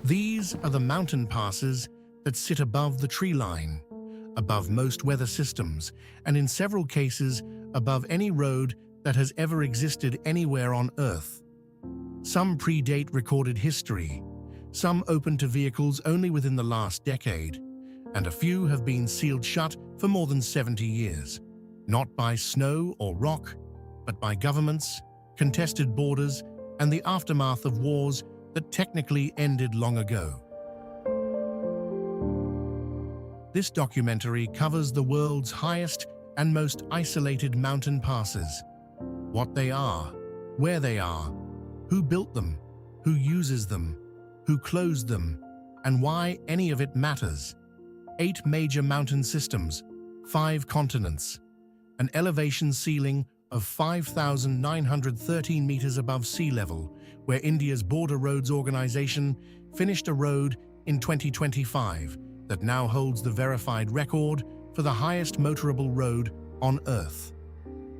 These are the mountain passes that sit above the tree line, above most weather systems, and in several cases above any road that has ever existed anywhere on Earth. Some predate recorded history, some open to vehicles only within the last decade, and a few have been sealed shut for more than 70 years, not by snow or rock, but by governments, contested borders, and the aftermath of wars that technically ended long ago. This documentary covers the world's highest and most isolated mountain passes, what they are, where they are, who built them, who uses them, who closed them, and why any of it matters. 8 major mountain systems, 5 continents, an elevation ceiling of 5,913 meters above sea level, where India's Border Roads Organization finished a road in 2025 that now holds the verified record for the highest motorable road on Earth.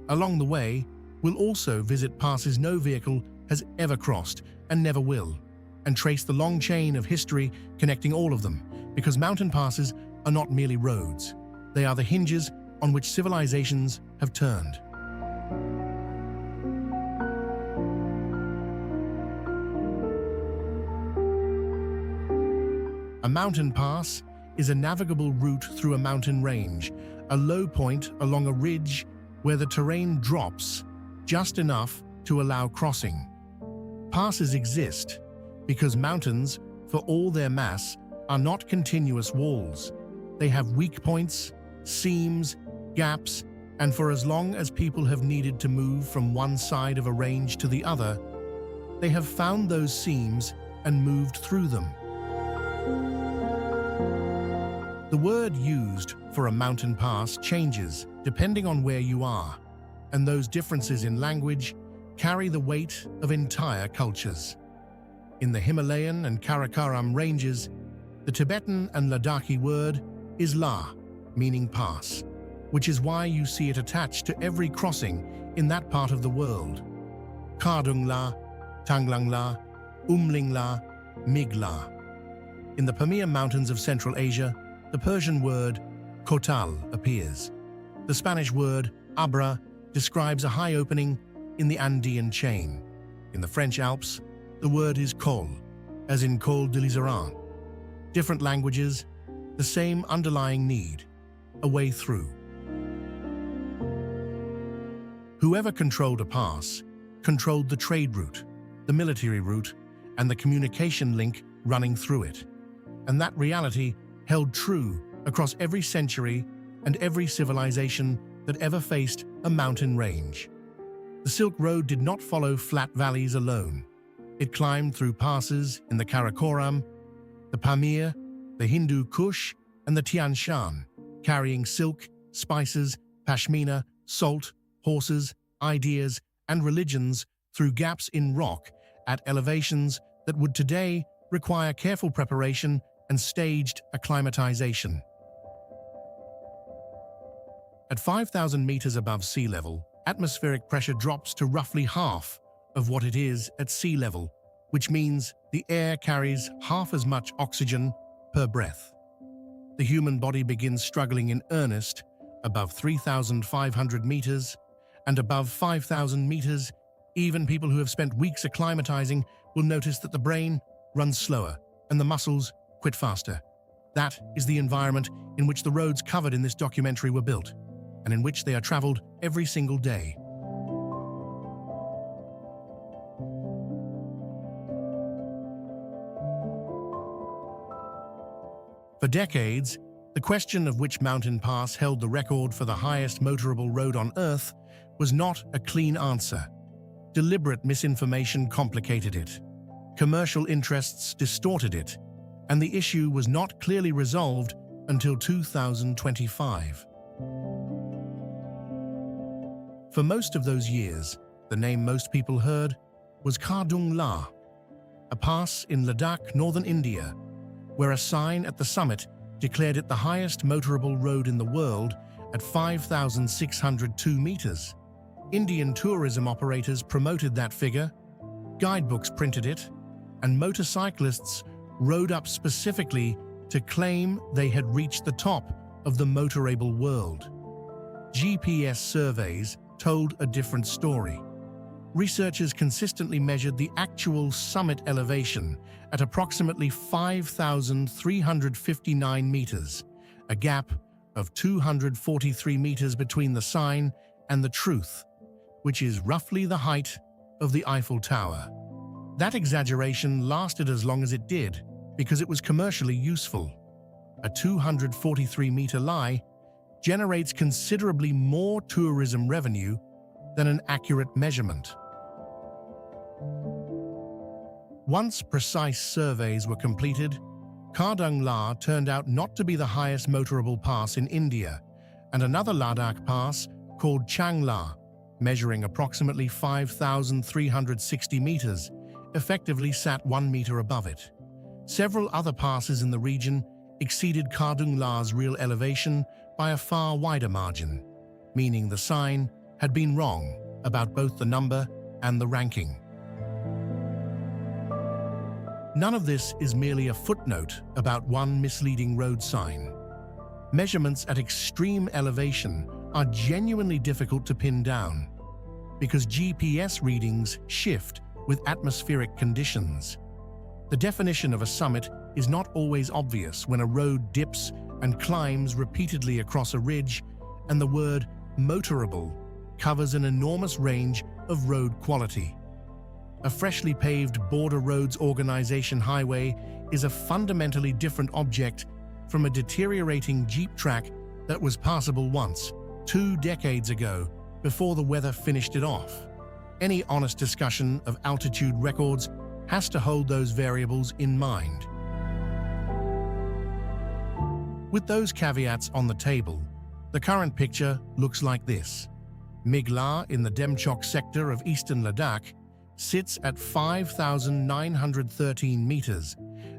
Along the way, we'll also visit passes no vehicle has ever crossed and never will, and trace the long chain of history connecting all of them, because mountain passes are not merely roads. They are the hinges on which civilizations have turned. A mountain pass is a navigable route through a mountain range, a low point along a ridge where the terrain drops just enough to allow crossing. Passes exist because mountains, for all their mass, are not continuous walls. They have weak points, seams, gaps, and for as long as people have needed to move from one side of a range to the other, they have found those seams and moved through them. The word used for a mountain pass changes depending on where you are, and those differences in language carry the weight of entire cultures. In the Himalayan and Karakoram ranges, the Tibetan and Ladakhi word is la, meaning pass, which is why you see it attached to every crossing in that part of the world. Khardung la, Tanglang la, Umling la, Mig la. In the Pamir Mountains of Central Asia, the Persian word kotal appears. The Spanish word abra describes a high opening in the Andean chain. In the French Alps, the word is col, as in col de l'Iseran. Different languages, the same underlying need, a way through. Whoever controlled a pass controlled the trade route, the military route, and the communication link running through it. And that reality held true across every century and every civilization that ever faced a mountain range. The Silk Road did not follow flat valleys alone. It climbed through passes in the Karakoram, the Pamir, the Hindu Kush, and the Tian Shan, carrying silk, spices, pashmina, salt, horses, ideas, and religions through gaps in rock at elevations that would today require careful preparation and staged acclimatization. At 5,000 meters above sea level, atmospheric pressure drops to roughly half of what it is at sea level, which means the air carries half as much oxygen per breath. The human body begins struggling in earnest above 3,500 meters, and above 5,000 meters, even people who have spent weeks acclimatizing will notice that the brain runs slower and the muscles quit faster. That is the environment in which the roads covered in this documentary were built, and in which they are traveled every single day. For decades, the question of which mountain pass held the record for the highest motorable road on Earth was not a clean answer. Deliberate misinformation complicated it. Commercial interests distorted it, and the issue was not clearly resolved until 2025. For most of those years, the name most people heard was Khardung La, a pass in Ladakh, northern India, where a sign at the summit declared it the highest motorable road in the world at 5,602 meters. Indian tourism operators promoted that figure, guidebooks printed it, and motorcyclists rode up specifically to claim they had reached the top of the motorable world. GPS surveys told a different story. Researchers consistently measured the actual summit elevation at approximately 5,359 meters, a gap of 243 meters between the sign and the truth, which is roughly the height of the Eiffel Tower. That exaggeration lasted as long as it did because it was commercially useful. A 243-meter lie generates considerably more tourism revenue than an accurate measurement. Once precise surveys were completed, Khardung La turned out not to be the highest motorable pass in India, and another Ladakh pass called Chang La, measuring approximately 5,360 meters, effectively sat 1 meter above it. Several other passes in the region exceeded Khardung La's real elevation by a far wider margin, meaning the sign had been wrong about both the number and the ranking. None of this is merely a footnote about one misleading road sign. Measurements at extreme elevation are genuinely difficult to pin down because GPS readings shift with atmospheric conditions. The definition of a summit is not always obvious when a road dips and climbs repeatedly across a ridge, and the word motorable covers an enormous range of road quality. A freshly paved Border Roads Organization highway is a fundamentally different object from a deteriorating Jeep track that was passable once, 2 decades ago, before the weather finished it off. Any honest discussion of altitude records has to hold those variables in mind. With those caveats on the table, the current picture looks like this. Migla in the Demchok sector of eastern Ladakh sits at 5,913 meters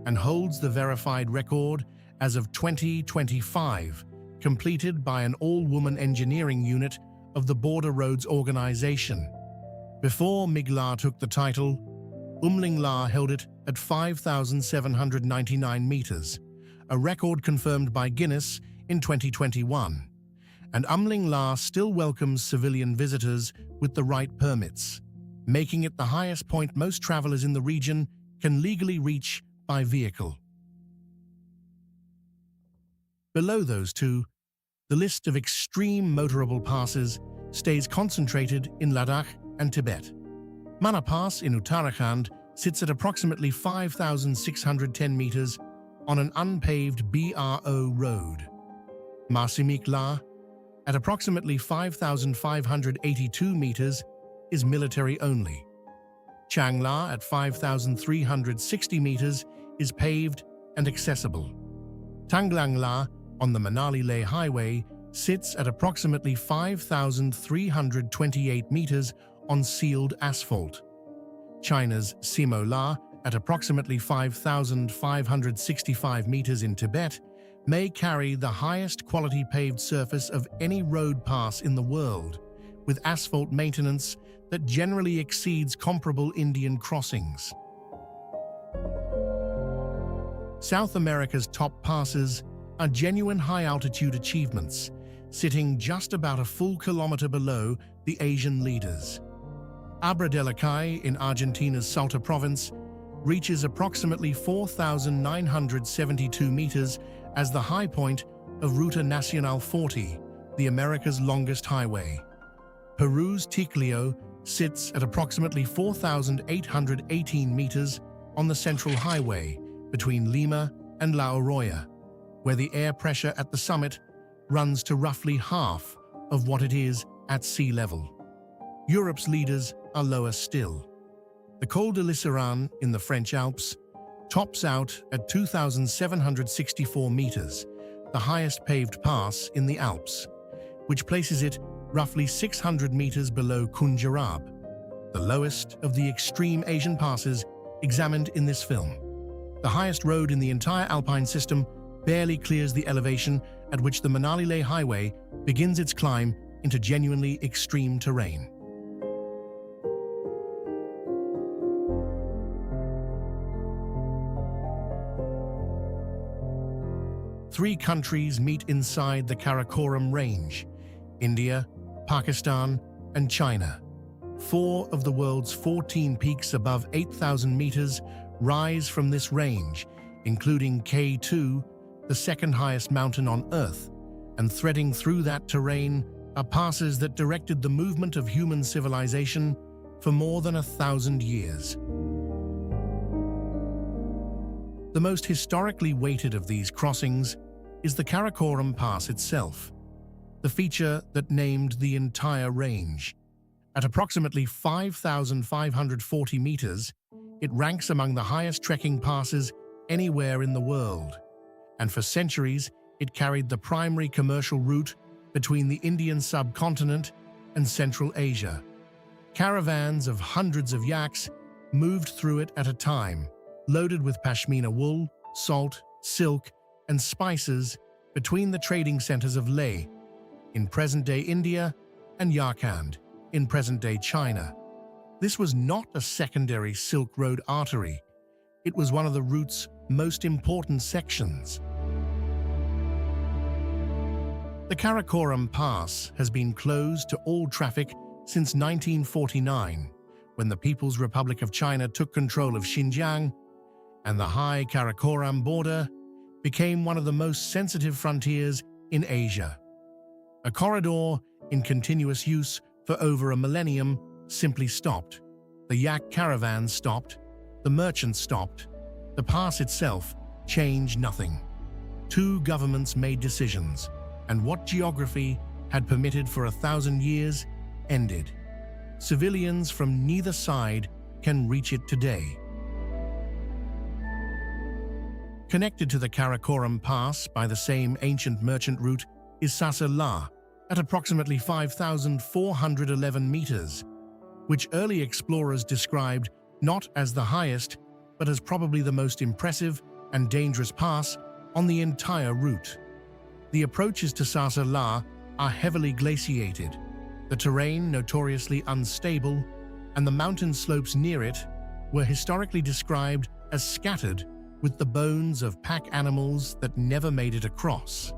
and holds the verified record as of 2025, completed by an all-woman engineering unit of the Border Roads Organization. Before Migla took the title, Umling La held it at 5,799 meters, a record confirmed by Guinness in 2021. And Umling La still welcomes civilian visitors with the right permits, making it the highest point most travelers in the region can legally reach by vehicle. Below those two, the list of extreme motorable passes stays concentrated in Ladakh and Tibet. Mana Pass in Uttarakhand sits at approximately 5,610 meters on an unpaved BRO road. Masimik La, at approximately 5,582 meters, is military only. Changla at 5,360 meters is paved and accessible. Tanglang La on the Manali-Leh highway sits at approximately 5,328 meters on sealed asphalt. China's Simo La at approximately 5,565 meters in Tibet may carry the highest quality paved surface of any road pass in the world, with asphalt maintenance that generally exceeds comparable Indian crossings. South America's top passes are genuine high-altitude achievements, sitting just about a full kilometer below the Asian leaders. Abra del Acay in Argentina's Salta province reaches approximately 4,972 meters as the high point of Ruta Nacional 40, the America's longest highway. Peru's Ticlio sits at approximately 4,818 meters on the Central Highway between Lima and La Oroya, where the air pressure at the summit runs to roughly half of what it is at sea level. Europe's leaders are lower still. The Col de l'Isère in the French Alps tops out at 2,764 meters, the highest paved pass in the Alps, which places it roughly 600 meters below Khunjerab, the lowest of the extreme Asian passes examined in this film. The highest road in the entire Alpine system barely clears the elevation at which the Manali-Leh highway begins its climb into genuinely extreme terrain. Three countries meet inside the Karakoram Range: India, Pakistan, and China. 4 of the world's 14 peaks above 8,000 meters rise from this range, including K2, the second highest mountain on Earth, and threading through that terrain are passes that directed the movement of human civilization for more than 1,000 years. The most historically weighted of these crossings is the Karakoram Pass itself, the feature that named the entire range. At approximately 5,540 meters, it ranks among the highest trekking passes anywhere in the world, and for centuries it carried the primary commercial route between the Indian subcontinent and Central Asia. Caravans of hundreds of yaks moved through it at a time, loaded with pashmina wool, salt, silk, and spices between the trading centers of Leh, in present-day India, and Yarkand, in present-day China. This was not a secondary Silk Road artery. It was one of the route's most important sections. The Karakoram Pass has been closed to all traffic since 1949, when the People's Republic of China took control of Xinjiang, and the high Karakoram border became one of the most sensitive frontiers in Asia. A corridor in continuous use for over a millennium simply stopped. The yak caravans stopped, the merchants stopped, the pass itself changed nothing. 2 governments made decisions, and what geography had permitted for 1,000 years ended. Civilians from neither side can reach it today. Connected to the Karakoram Pass by the same ancient merchant route is Sasa La, at approximately 5,411 meters, which early explorers described not as the highest, but as probably the most impressive and dangerous pass on the entire route. The approaches to Sasa La are heavily glaciated, the terrain notoriously unstable, and the mountain slopes near it were historically described as scattered with the bones of pack animals that never made it across.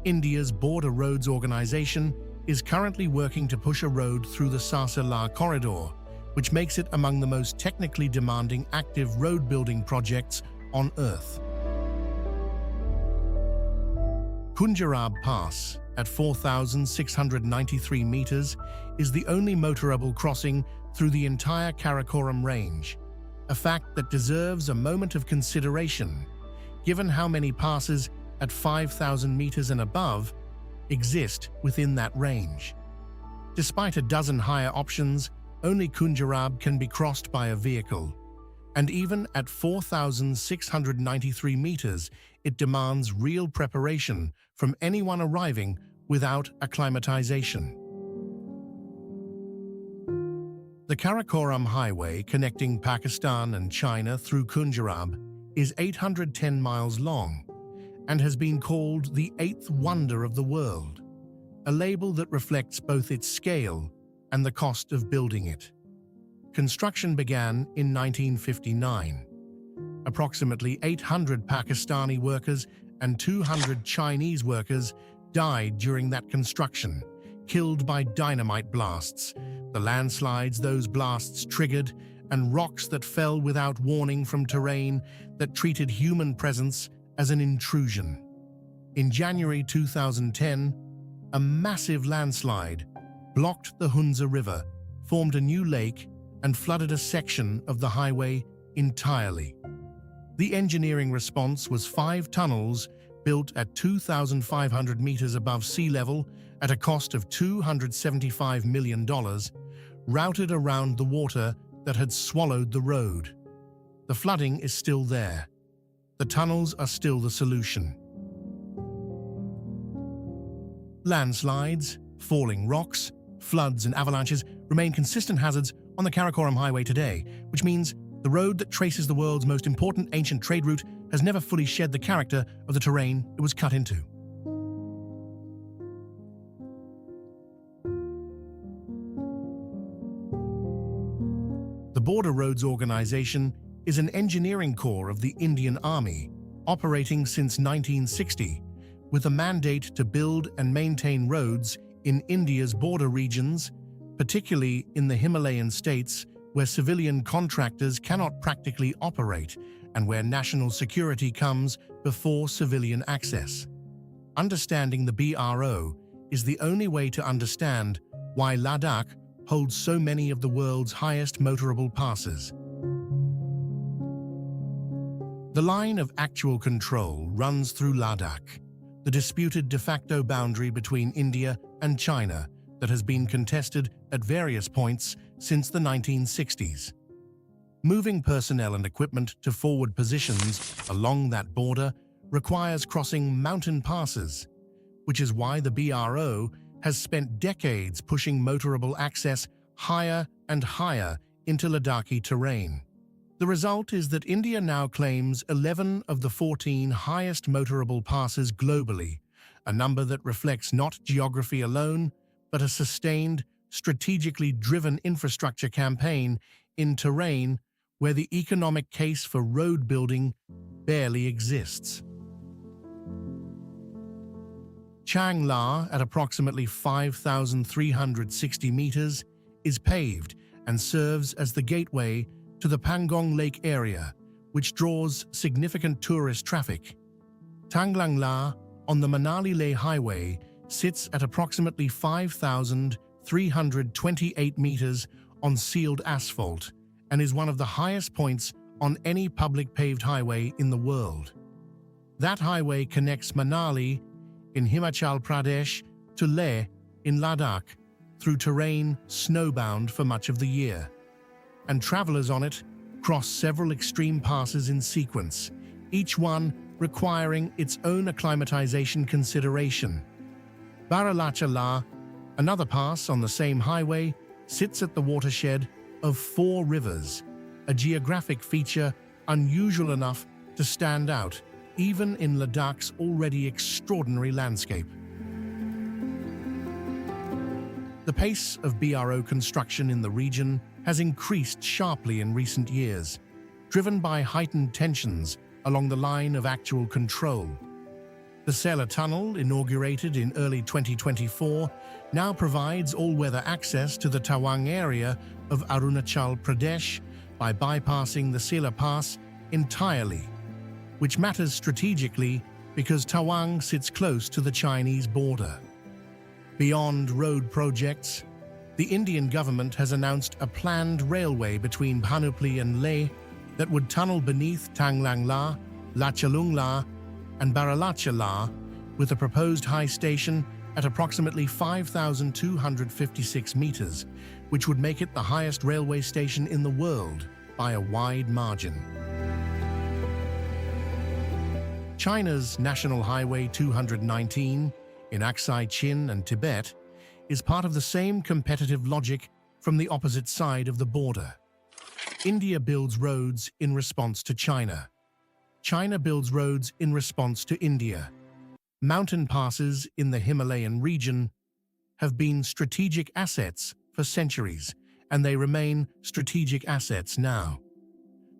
India's Border Roads Organization is currently working to push a road through the Sasa La corridor, which makes it among the most technically demanding active road-building projects on Earth. Khunjarab Pass, at 4,693 meters, is the only motorable crossing through the entire Karakoram range, a fact that deserves a moment of consideration, given how many passes at 5,000 meters and above exist within that range. Despite a dozen higher options, only Khunjarab can be crossed by a vehicle, and even at 4,693 meters, it demands real preparation from anyone arriving without acclimatization. The Karakoram Highway connecting Pakistan and China through Khunjarab is 810 miles long and has been called the 8th wonder of the world, a label that reflects both its scale and the cost of building it. Construction began in 1959. Approximately 800 Pakistani workers and 200 Chinese workers died during that construction, killed by dynamite blasts, the landslides those blasts triggered, and rocks that fell without warning from terrain that treated human presence as an intrusion. In January 2010, a massive landslide blocked the Hunza River, formed a new lake, and flooded a section of the highway entirely. The engineering response was 5 tunnels built at 2,500 meters above sea level at a cost of $275 million, routed around the water that had swallowed the road. The flooding is still there. The tunnels are still the solution. Landslides, falling rocks, floods, and avalanches remain consistent hazards on the Karakoram Highway today, which means the road that traces the world's most important ancient trade route has never fully shed the character of the terrain it was cut into. The Border Roads Organization is an engineering corps of the Indian Army, operating since 1960, with a mandate to build and maintain roads in India's border regions, particularly in the Himalayan states where civilian contractors cannot practically operate and where national security comes before civilian access. Understanding the BRO is the only way to understand why Ladakh holds so many of the world's highest motorable passes. The line of actual control runs through Ladakh, the disputed de facto boundary between India and China that has been contested at various points since the 1960s. Moving personnel and equipment to forward positions along that border requires crossing mountain passes, which is why the BRO has spent decades pushing motorable access higher and higher into Ladakhi terrain. The result is that India now claims 11 of the 14 highest motorable passes globally, a number that reflects not geography alone, but a sustained, strategically driven infrastructure campaign in terrain where the economic case for road building barely exists. Changla, at approximately 5,360 meters, is paved and serves as the gateway to the Pangong Lake area, which draws significant tourist traffic. Tanglangla, on the Manali-Leh highway, sits at approximately 5,328 meters on sealed asphalt and is one of the highest points on any public paved highway in the world. That highway connects Manali in Himachal Pradesh to Leh in Ladakh through terrain snowbound for much of the year, and travelers on it cross several extreme passes in sequence, each one requiring its own acclimatization consideration. Baralachala, another pass on the same highway, sits at the watershed of 4 rivers, a geographic feature unusual enough to stand out even in Ladakh's already extraordinary landscape. The pace of BRO construction in the region has increased sharply in recent years, driven by heightened tensions along the line of actual control. The Salang Tunnel, inaugurated in early 2024, now provides all-weather access to the Tawang area of Arunachal Pradesh by bypassing the Sela Pass entirely, which matters strategically because Tawang sits close to the Chinese border. Beyond road projects, the Indian government has announced a planned railway between Bhanupali and Leh that would tunnel beneath Tanglangla, Lachalungla, and Baralachala, with a proposed high station at approximately 5,256 meters, which would make it the highest railway station in the world by a wide margin. China's National Highway 219 in Aksai Chin and Tibet is part of the same competitive logic from the opposite side of the border. India builds roads in response to China. China builds roads in response to India. Mountain passes in the Himalayan region have been strategic assets for centuries, and they remain strategic assets now.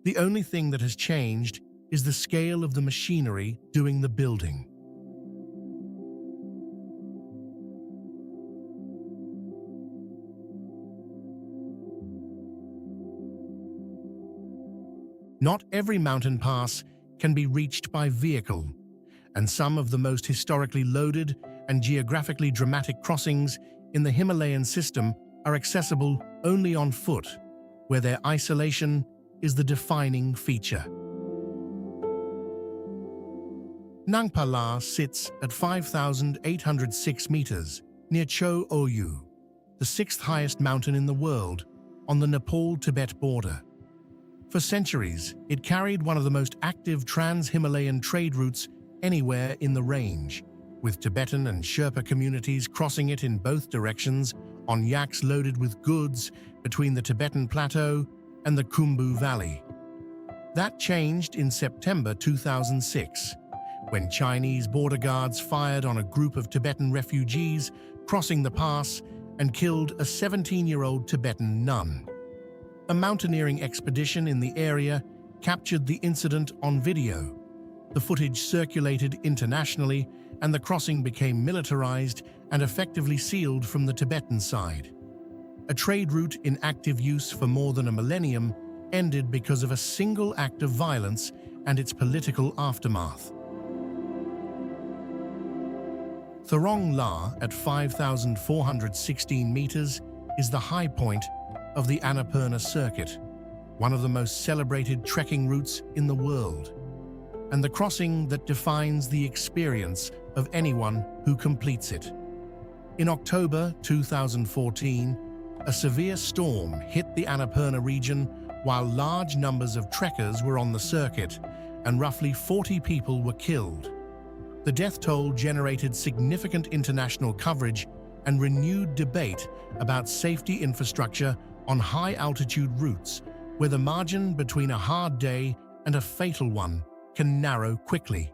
The only thing that has changed is the scale of the machinery doing the building. Not every mountain pass can be reached by vehicle, and some of the most historically loaded and geographically dramatic crossings in the Himalayan system are accessible only on foot, where their isolation is the defining feature. Nangpa La sits at 5,806 meters near Cho Oyu, the 6th highest mountain in the world, on the Nepal-Tibet border. For centuries, it carried one of the most active trans-Himalayan trade routes anywhere in the range, with Tibetan and Sherpa communities crossing it in both directions on yaks loaded with goods between the Tibetan Plateau and the Khumbu Valley. That changed in September 2006, when Chinese border guards fired on a group of Tibetan refugees crossing the pass and killed a 17-year-old Tibetan nun. A mountaineering expedition in the area captured the incident on video. The footage circulated internationally, and the crossing became militarized and effectively sealed from the Tibetan side. A trade route in active use for more than a millennium ended because of a single act of violence and its political aftermath. Thorong La, at 5,416 meters, is the high point of the Annapurna Circuit, one of the most celebrated trekking routes in the world, and the crossing that defines the experience of anyone who completes it. In October 2014, a severe storm hit the Annapurna region while large numbers of trekkers were on the circuit, and roughly 40 people were killed. The death toll generated significant international coverage and renewed debate about safety infrastructure on high-altitude routes, where the margin between a hard day and a fatal one can narrow quickly.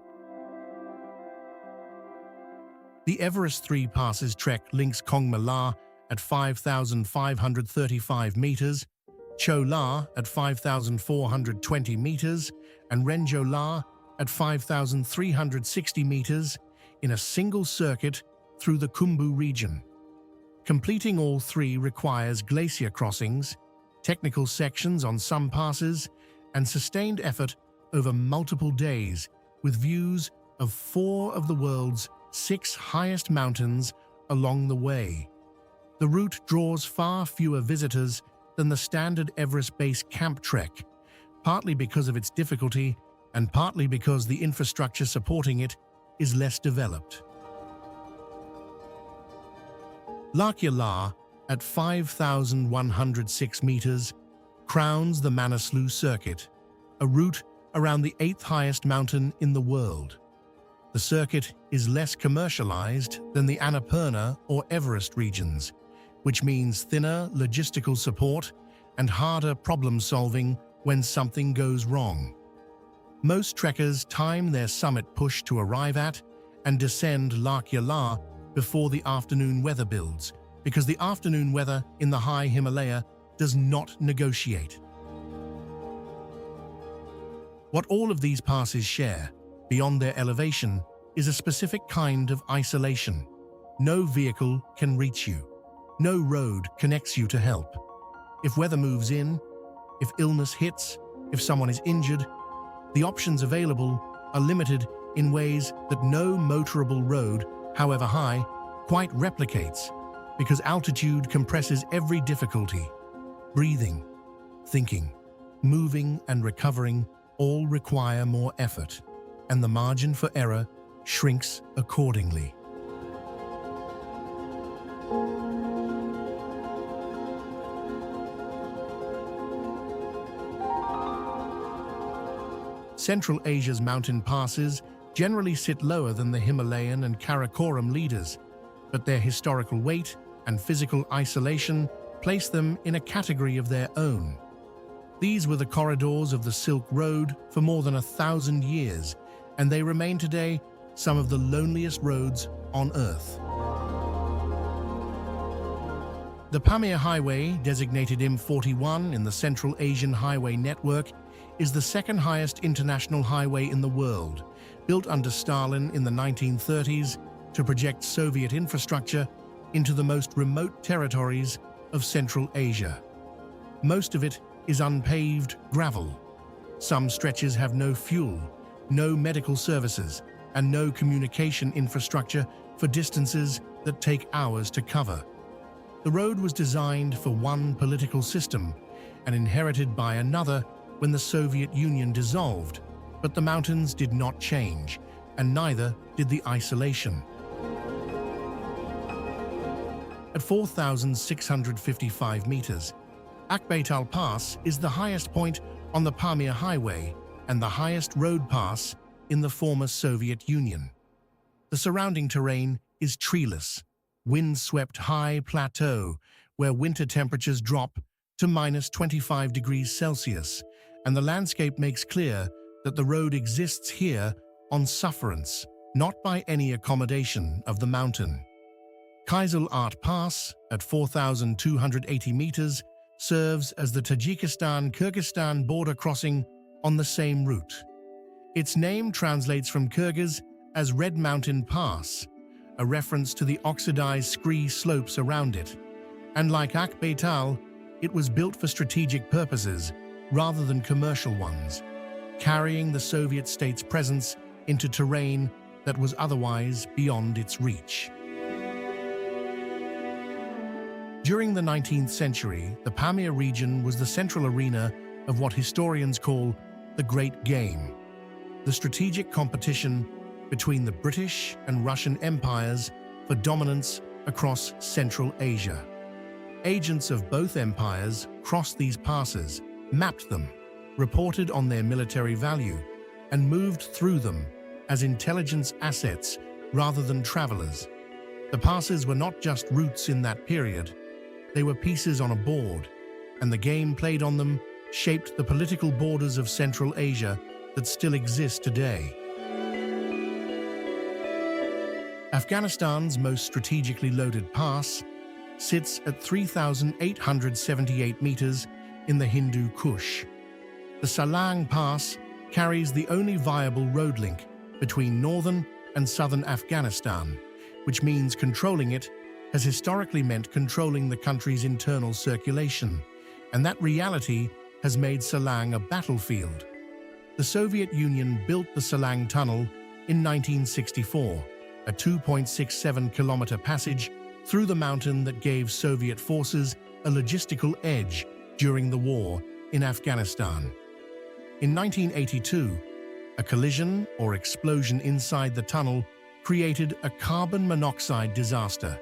The Everest Three Passes trek links Kongma La at 5,535 meters, Cho La at 5,420 meters, and Renjo La at 5,360 meters in a single circuit through the Khumbu region. Completing all three requires glacier crossings, technical sections on some passes, and sustained effort over multiple days, with views of 4 of the world's 6 highest mountains along the way. The route draws far fewer visitors than the standard Everest Base Camp trek, partly because of its difficulty and partly because the infrastructure supporting it is less developed. Lakya La, at 5,106 meters, crowns the Manaslu Circuit, a route around the 8th highest mountain in the world. The circuit is less commercialized than the Annapurna or Everest regions, which means thinner logistical support and harder problem-solving when something goes wrong. Most trekkers time their summit push to arrive at and descend Lakya La before the afternoon weather builds, because the afternoon weather in the high Himalaya does not negotiate. What all of these passes share, beyond their elevation, is a specific kind of isolation. No vehicle can reach you. No road connects you to help. If weather moves in, if illness hits, if someone is injured, the options available are limited in ways that no motorable road, however high, quite replicates, because altitude compresses every difficulty. Breathing, thinking, moving and recovering all require more effort, and the margin for error shrinks accordingly. Central Asia's mountain passes generally sit lower than the Himalayan and Karakoram leaders, but their historical weight and physical isolation place them in a category of their own. These were the corridors of the Silk Road for more than 1,000 years, and they remain today some of the loneliest roads on Earth. The Pamir Highway, designated M41 in the Central Asian Highway Network, is the second highest international highway in the world, built under Stalin in the 1930s to project Soviet infrastructure into the most remote territories of Central Asia. Most of it is unpaved gravel. Some stretches have no fuel, no medical services, and no communication infrastructure for distances that take hours to cover. The road was designed for one political system and inherited by another when the Soviet Union dissolved, but the mountains did not change, and neither did the isolation. At 4,655 meters, Akbaytal Pass is the highest point on the Pamir Highway and the highest road pass in the former Soviet Union. The surrounding terrain is treeless, wind-swept high plateau where winter temperatures drop to -25 degrees Celsius, and the landscape makes clear that the road exists here on sufferance, not by any accommodation of the mountain. Kizil Art Pass, at 4,280 meters, serves as the Tajikistan-Kyrgyzstan border crossing on the same route. Its name translates from Kyrgyz as Red Mountain Pass, a reference to the oxidized scree slopes around it. And like Akbaytal, it was built for strategic purposes rather than commercial ones, carrying the Soviet state's presence into terrain that was otherwise beyond its reach. During the 19th century, the Pamir region was the central arena of what historians call the Great Game, the strategic competition between the British and Russian empires for dominance across Central Asia. Agents of both empires crossed these passes, mapped them, reported on their military value, and moved through them as intelligence assets rather than travelers. The passes were not just routes in that period, they were pieces on a board, and the game played on them shaped the political borders of Central Asia that still exist today. Afghanistan's most strategically loaded pass sits at 3,878 meters in the Hindu Kush. The Salang Pass carries the only viable road link between northern and southern Afghanistan, which means controlling it has historically meant controlling the country's internal circulation, and that reality has made Salang a battlefield. The Soviet Union built the Salang Tunnel in 1964, a 2.67-kilometer passage through the mountain that gave Soviet forces a logistical edge during the war in Afghanistan. In 1982, a collision or explosion inside the tunnel created a carbon monoxide disaster.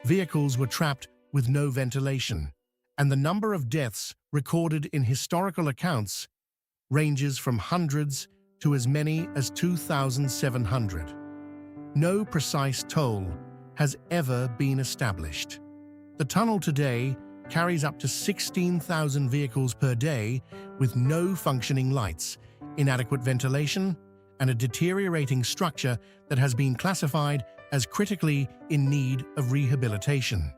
Vehicles were trapped with no ventilation, and the number of deaths recorded in historical accounts ranges from hundreds to as many as 2,700. No precise toll has ever been established. The tunnel today carries up to 16,000 vehicles per day with no functioning lights, inadequate ventilation, and a deteriorating structure that has been classified as critically in need of rehabilitation.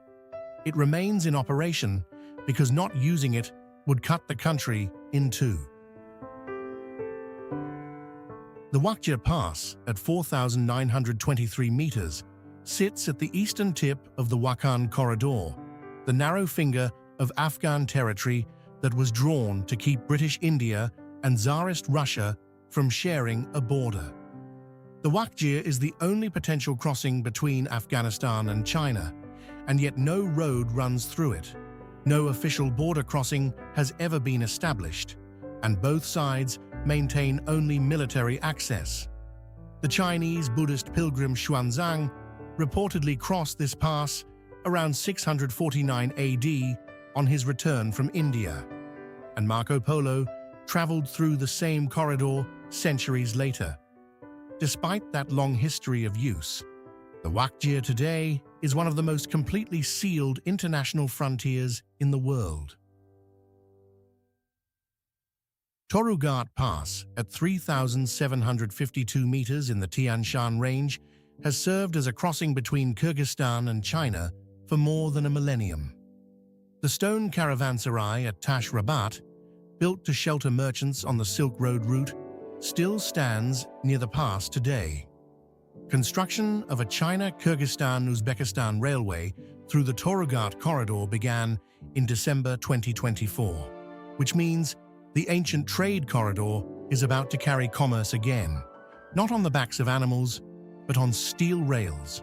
It remains in operation because not using it would cut the country in two. The Wakja Pass, at 4,923 meters, sits at the eastern tip of the Wakhan Corridor, the narrow finger of Afghan territory that was drawn to keep British India and Tsarist Russia from sharing a border. The Wakja is the only potential crossing between Afghanistan and China, and yet no road runs through it. No official border crossing has ever been established, and both sides maintain only military access. The Chinese Buddhist pilgrim Xuanzang reportedly crossed this pass around 649 AD on his return from India, and Marco Polo traveled through the same corridor centuries later. Despite that long history of use, the Wakja today is one of the most completely sealed international frontiers in the world. Torughat Pass, at 3,752 meters in the Tian Shan Range, has served as a crossing between Kyrgyzstan and China for more than a millennium. The stone caravanserai at Tash Rabat, built to shelter merchants on the Silk Road route, still stands near the pass today. Construction of a China-Kyrgyzstan-Uzbekistan railway through the Torughat corridor began in December 2024, which means the ancient trade corridor is about to carry commerce again, not on the backs of animals, but on steel rails.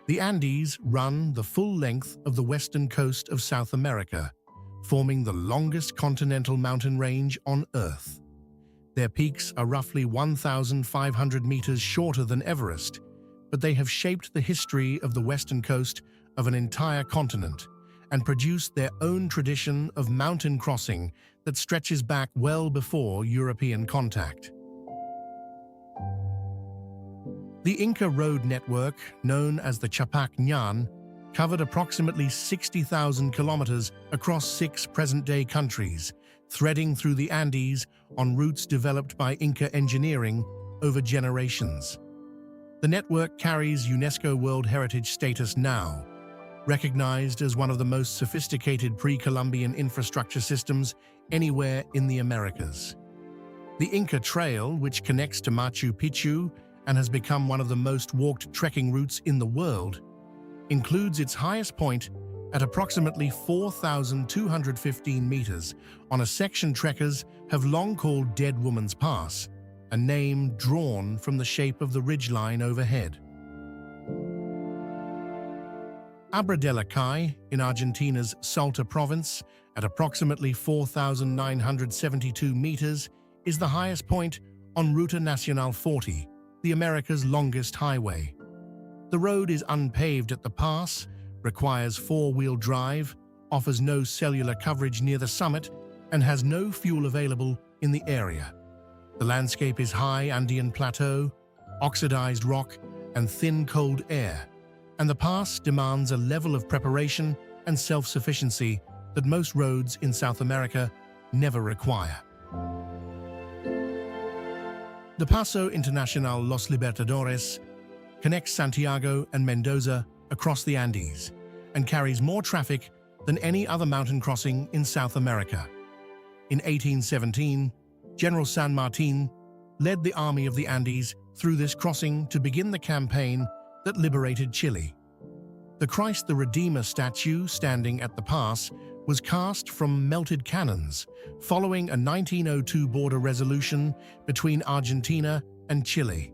The Andes run the full length of the western coast of South America, forming the longest continental mountain range on Earth. Their peaks are roughly 1,500 meters shorter than Everest, but they have shaped the history of the western coast of an entire continent and produced their own tradition of mountain crossing that stretches back well before European contact. The Inca road network, known as the Chapak Nyan, covered approximately 60,000 kilometers across 6 present-day countries, threading through the Andes on routes developed by Inca engineering over generations. The network carries UNESCO World Heritage status now, recognized as one of the most sophisticated pre-Columbian infrastructure systems anywhere in the Americas. The Inca Trail, which connects to Machu Picchu and has become one of the most walked trekking routes in the world, includes its highest point at approximately 4,215 meters on a section trekkers have long called Dead Woman's Pass, a name drawn from the shape of the ridgeline overhead. Abra de la Calle, in Argentina's Salta province, at approximately 4,972 meters, is the highest point on Ruta Nacional 40, the America's longest highway. The road is unpaved at the pass, requires four-wheel drive, offers no cellular coverage near the summit, and has no fuel available in the area. The landscape is high Andean plateau, oxidized rock, and thin cold air, and the pass demands a level of preparation and self-sufficiency that most roads in South America never require. The Paso Internacional Los Libertadores connects Santiago and Mendoza across the Andes and carries more traffic than any other mountain crossing in South America. In 1817, General San Martin led the Army of the Andes through this crossing to begin the campaign that liberated Chile. The Christ the Redeemer statue standing at the pass was cast from melted cannons following a 1902 border resolution between Argentina and Chile.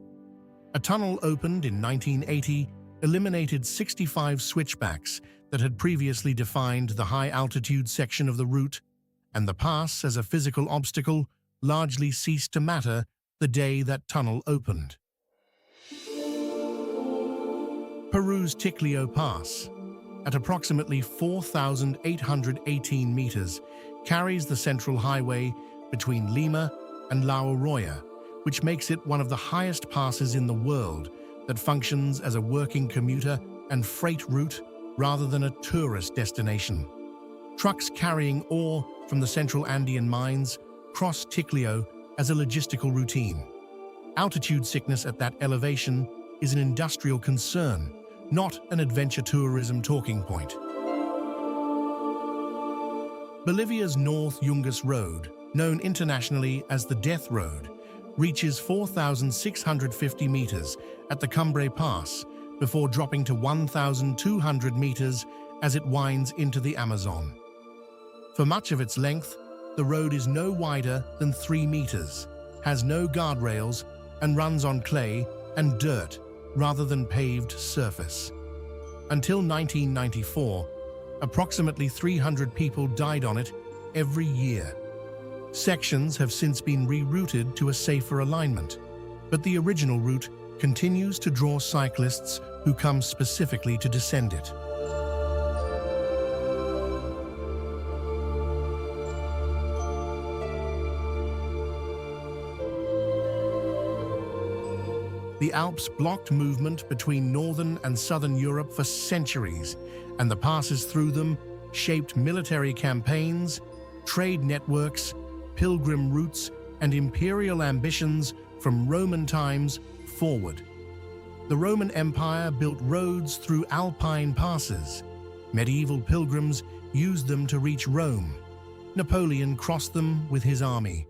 A tunnel opened in 1980 eliminated 65 switchbacks that had previously defined the high-altitude section of the route, and the pass as a physical obstacle largely ceased to matter the day that tunnel opened. Peru's Ticlio Pass, at approximately 4,818 meters, carries the central highway between Lima and La Oroya, which makes it one of the highest passes in the world that functions as a working commuter and freight route rather than a tourist destination. Trucks carrying ore from the central Andean mines cross Ticlio as a logistical routine. Altitude sickness at that elevation is an industrial concern, not an adventure tourism talking point. Bolivia's North Yungas Road, known internationally as the Death Road, reaches 4,650 meters at the Cumbre Pass before dropping to 1,200 meters as it winds into the Amazon. For much of its length, the road is no wider than 3 meters, has no guardrails, and runs on clay and dirt rather than paved surface. Until 1994, approximately 300 people died on it every year. Sections have since been rerouted to a safer alignment, but the original route continues to draw cyclists who come specifically to descend it. The Alps blocked movement between northern and southern Europe for centuries, and the passes through them shaped military campaigns, trade networks, pilgrim routes, and imperial ambitions from Roman times forward. The Roman Empire built roads through alpine passes. Medieval pilgrims used them to reach Rome. Napoleon crossed them with his army.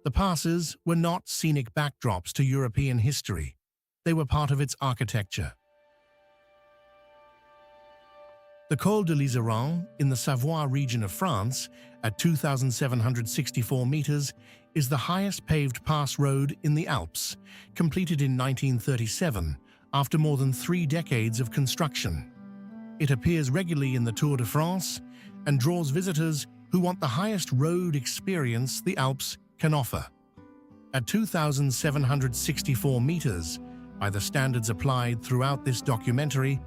The passes were not scenic backdrops to European history. They were part of its architecture. The Col de l'Iseran in the Savoie region of France, at 2,764 meters, is the highest paved pass road in the Alps, completed in 1937 after more than 3 decades of construction. It appears regularly in the Tour de France and draws visitors who want the highest road experience the Alps can offer. At 2,764 meters, by the standards applied throughout this documentary,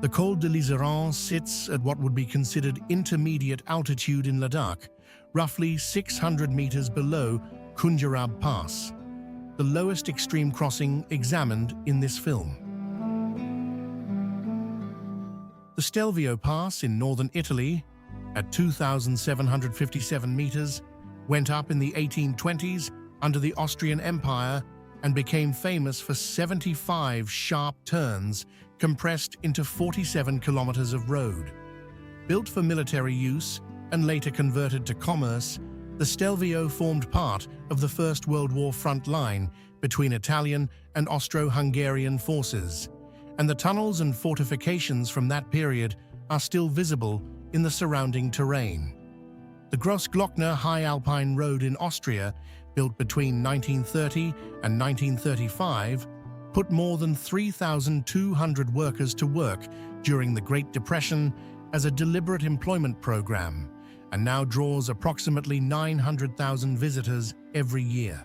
the Col de l'Iseran sits at what would be considered intermediate altitude in Ladakh, roughly 600 meters below Khundjarab Pass, the lowest extreme crossing examined in this film. The Stelvio Pass in northern Italy, at 2,757 meters, went up in the 1820s under the Austrian Empire and became famous for 75 sharp turns compressed into 47 kilometers of road. Built for military use and later converted to commerce, the Stelvio formed part of the First World War front line between Italian and Austro-Hungarian forces, and the tunnels and fortifications from that period are still visible in the surrounding terrain. The Grossglockner High Alpine Road in Austria, built between 1930 and 1935, put more than 3,200 workers to work during the Great Depression as a deliberate employment program, and now draws approximately 900,000 visitors every year.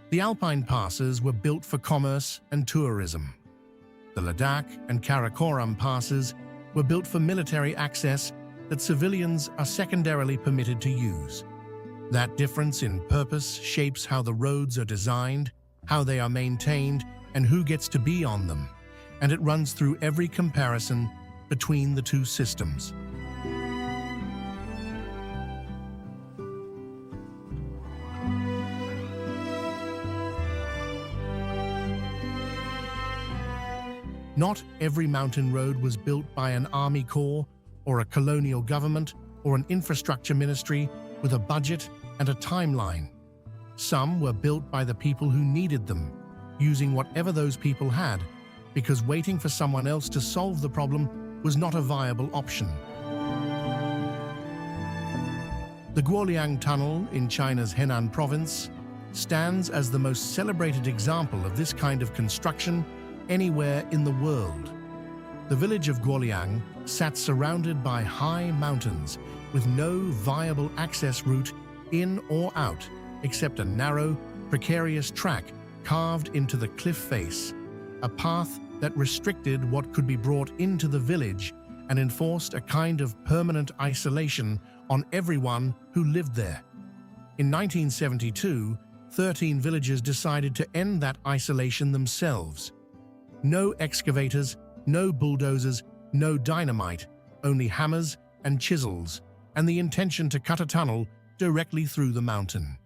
The Alpine passes were built for commerce and tourism. The Ladakh and Karakoram passes were built for military access that civilians are secondarily permitted to use. That difference in purpose shapes how the roads are designed, how they are maintained, and who gets to be on them, and it runs through every comparison between the two systems. Not every mountain road was built by an army corps or a colonial government or an infrastructure ministry with a budget and a timeline. Some were built by the people who needed them, using whatever those people had, because waiting for someone else to solve the problem was not a viable option. The Guoliang Tunnel in China's Henan province stands as the most celebrated example of this kind of construction anywhere in the world. The village of Guoliang sat surrounded by high mountains with no viable access route in or out except a narrow, precarious track carved into the cliff face, a path that restricted what could be brought into the village and enforced a kind of permanent isolation on everyone who lived there. In 1972, 13 villagers decided to end that isolation themselves. No excavators, no bulldozers, no dynamite, only hammers and chisels, and the intention to cut a tunnel directly through the mountain.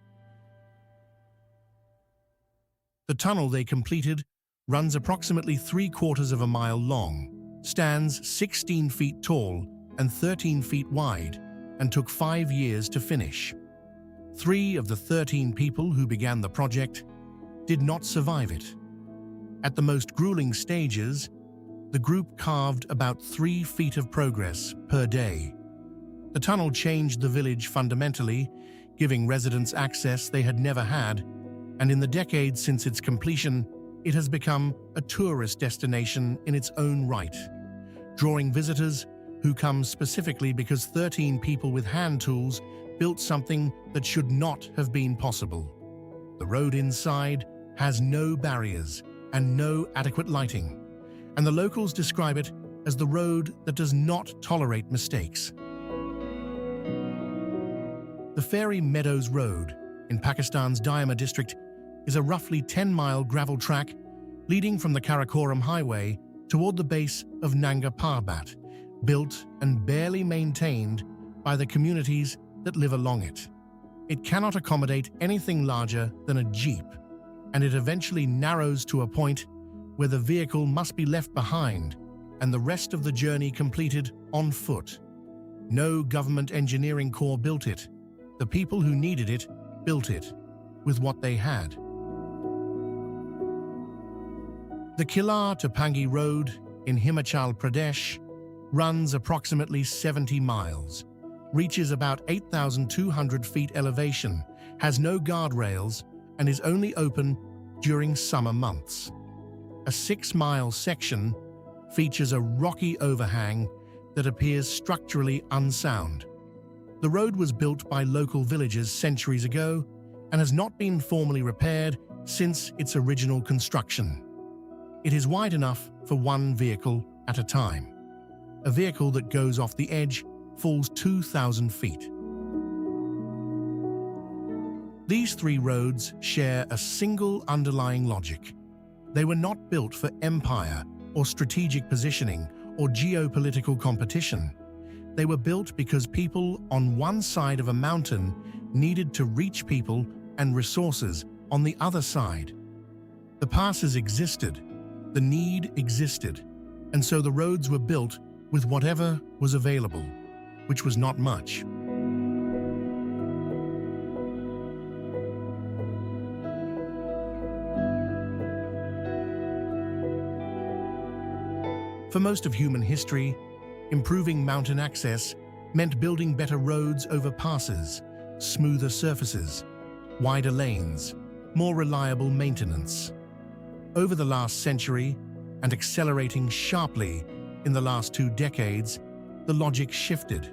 The tunnel they completed runs approximately 3/4 of a mile long, stands 16 feet tall and 13 feet wide, and took 5 years to finish. 3 of the 13 people who began the project did not survive it. At the most grueling stages, the group carved about 3 feet of progress per day. The tunnel changed the village fundamentally, giving residents access they had never had, and in the decades since its completion, it has become a tourist destination in its own right, drawing visitors who come specifically because 13 people with hand tools built something that should not have been possible. The road inside has no barriers and no adequate lighting, and the locals describe it as the road that does not tolerate mistakes. The Fairy Meadows Road in Pakistan's Diama district is a roughly 10-mile gravel track leading from the Karakoram Highway toward the base of Nanga Parbat, built and barely maintained by the communities that live along it. It cannot accommodate anything larger than a jeep, and it eventually narrows to a point where the vehicle must be left behind and the rest of the journey completed on foot. No government engineering corps built it. The people who needed it built it with what they had. The Kilar to Pangi Road in Himachal Pradesh runs approximately 70 miles, reaches about 8,200 feet elevation, has no guardrails, and is only open during summer months. A 6-mile section features a rocky overhang that appears structurally unsound. The road was built by local villagers centuries ago and has not been formally repaired since its original construction. It is wide enough for one vehicle at a time. A vehicle that goes off the edge falls 2,000 feet. These 3 roads share a single underlying logic. They were not built for empire or strategic positioning or geopolitical competition. They were built because people on one side of a mountain needed to reach people and resources on the other side. The passes existed, the need existed, and so the roads were built with whatever was available, which was not much. For most of human history, improving mountain access meant building better roads over passes, smoother surfaces, wider lanes, more reliable maintenance. Over the last century, and accelerating sharply in the last 2 decades, the logic shifted.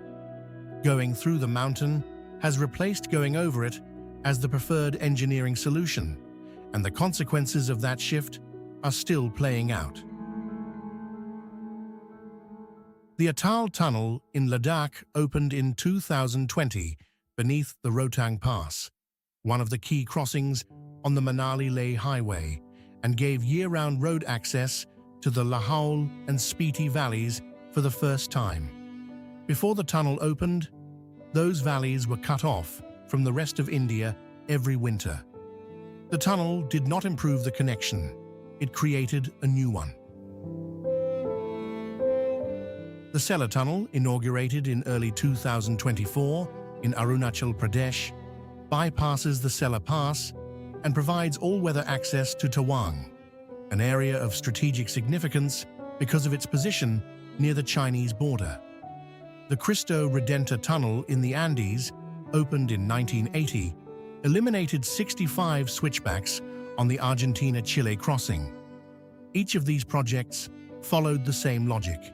Going through the mountain has replaced going over it as the preferred engineering solution, and the consequences of that shift are still playing out. The Salang Tunnel in Ladakh opened in 2020 beneath the Khardung Pass, one of the key crossings on the Manali-Leh highway, and gave year-round road access to the Lahaul and Spiti valleys for the first time. Before the tunnel opened, those valleys were cut off from the rest of India every winter. The tunnel did not improve the connection, it created a new one. The Salang Tunnel, inaugurated in early 2024 in Arunachal Pradesh, bypasses the Salang Pass and provides all-weather access to Tawang, an area of strategic significance because of its position near the Chinese border. The Cristo Redentor Tunnel in the Andes, opened in 1980, eliminated 65 switchbacks on the Argentina-Chile crossing. Each of these projects followed the same logic.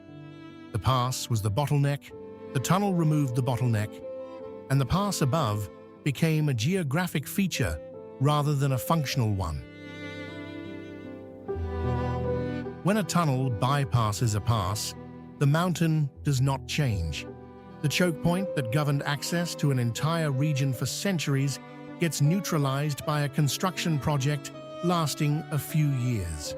The pass was the bottleneck, the tunnel removed the bottleneck, and the pass above became a geographic feature rather than a functional one. When a tunnel bypasses a pass, the mountain does not change. The choke point that governed access to an entire region for centuries gets neutralized by a construction project lasting a few years.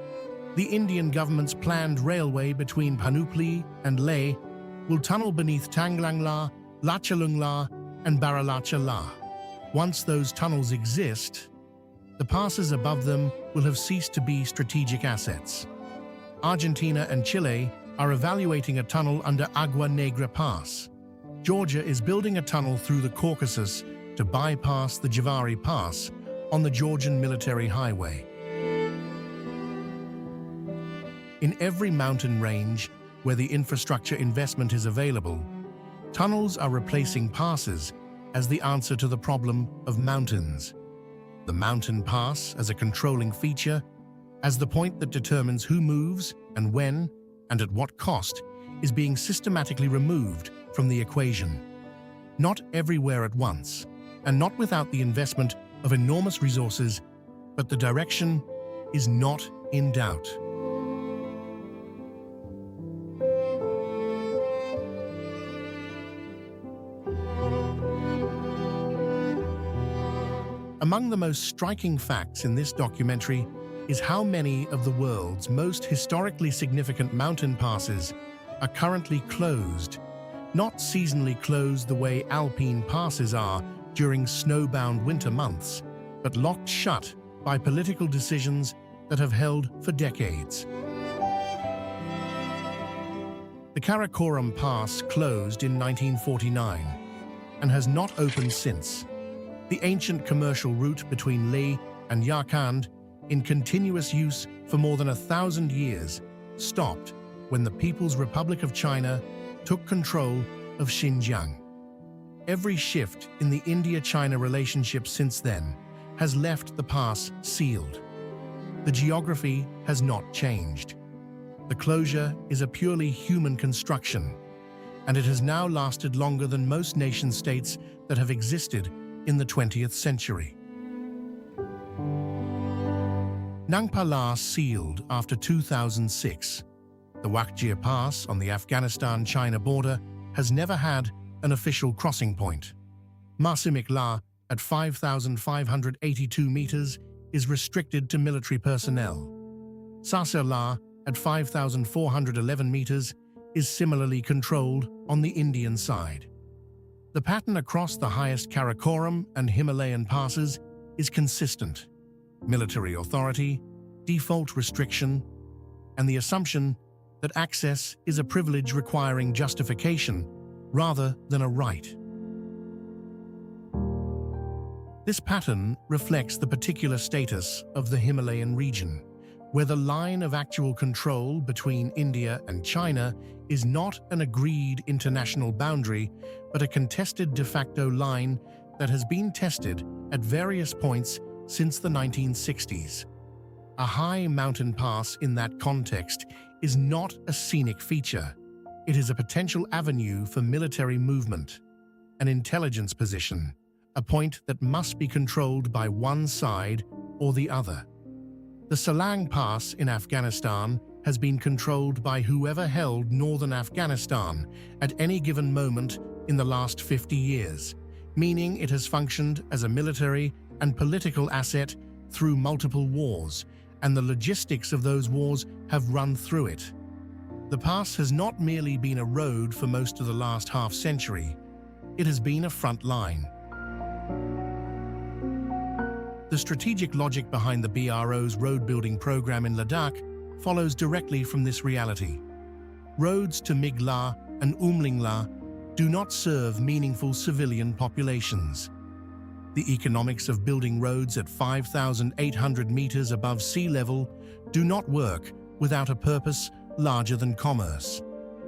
The Indian government's planned railway between Panupli and Leh will tunnel beneath Tanglangla, Lachalungla, and Baralachala. Once those tunnels exist, the passes above them will have ceased to be strategic assets. Argentina and Chile are evaluating a tunnel under Agua Negra Pass. Georgia is building a tunnel through the Caucasus to bypass the Javari Pass on the Georgian military highway. In every mountain range where the infrastructure investment is available, tunnels are replacing passes as the answer to the problem of mountains. The mountain pass as a controlling feature, as the point that determines who moves and when and at what cost, is being systematically removed from the equation. Not everywhere at once, and not without the investment of enormous resources, but the direction is not in doubt. Among the most striking facts in this documentary is how many of the world's most historically significant mountain passes are currently closed, not seasonally closed the way alpine passes are during snowbound winter months, but locked shut by political decisions that have held for decades. The Karakoram Pass closed in 1949 and has not opened since. The ancient commercial route between Leh and Yarkand, in continuous use for more than 1,000 years, stopped when the People's Republic of China took control of Xinjiang. Every shift in the India-China relationship since then has left the pass sealed. The geography has not changed. The closure is a purely human construction, and it has now lasted longer than most nation-states that have existed in the 20th century. Nangpa La sealed after 2006. The Wakjir Pass on the Afghanistan-China border has never had an official crossing point. Masimik La, at 5,582 meters, is restricted to military personnel. Sasir La, at 5,411 meters, is similarly controlled on the Indian side. The pattern across the highest Karakoram and Himalayan passes is consistent: military authority, default restriction, and the assumption that access is a privilege requiring justification rather than a right. This pattern reflects the particular status of the Himalayan region, where the line of actual control between India and China is not an agreed international boundary, but a contested de facto line that has been tested at various points since the 1960s. A high mountain pass in that context is not a scenic feature. It is a potential avenue for military movement, an intelligence position, a point that must be controlled by one side or the other. The Salang Pass in Afghanistan has been controlled by whoever held northern Afghanistan at any given moment in the last 50 years, meaning it has functioned as a military and political asset through multiple wars, and the logistics of those wars have run through it. The pass has not merely been a road for most of the last half-century, it has been a front line. The strategic logic behind the BRO's road-building program in Ladakh follows directly from this reality. Roads to Migla and Umlingla do not serve meaningful civilian populations. The economics of building roads at 5,800 meters above sea level do not work without a purpose larger than commerce.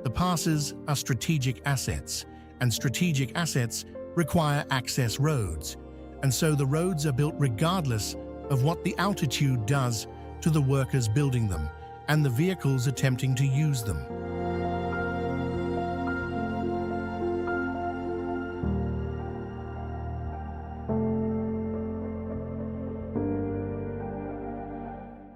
The passes are strategic assets, and strategic assets require access roads, and so the roads are built regardless of what the altitude does to the workers building them and the vehicles attempting to use them.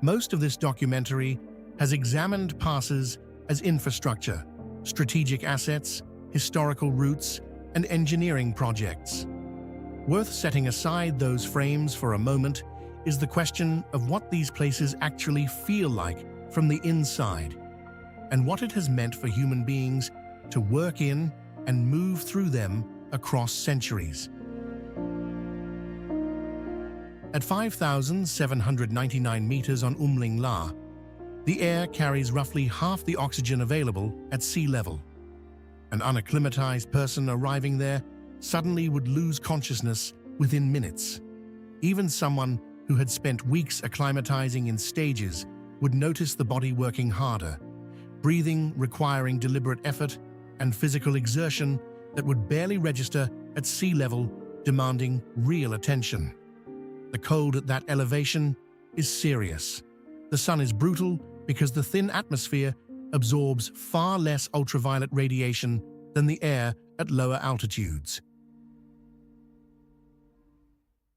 Most of this documentary has examined passes as infrastructure, strategic assets, historical routes, and engineering projects. Worth setting aside those frames for a moment is the question of what these places actually feel like from the inside, and what it has meant for human beings to work in and move through them across centuries. At 5,799 meters on Umling-La, the air carries roughly half the oxygen available at sea level. An unacclimatized person arriving there suddenly would lose consciousness within minutes. Even someone who had spent weeks acclimatizing in stages would notice the body working harder, breathing requiring deliberate effort and physical exertion that would barely register at sea level, demanding real attention. The cold at that elevation is serious. The sun is brutal because the thin atmosphere absorbs far less ultraviolet radiation than the air at lower altitudes.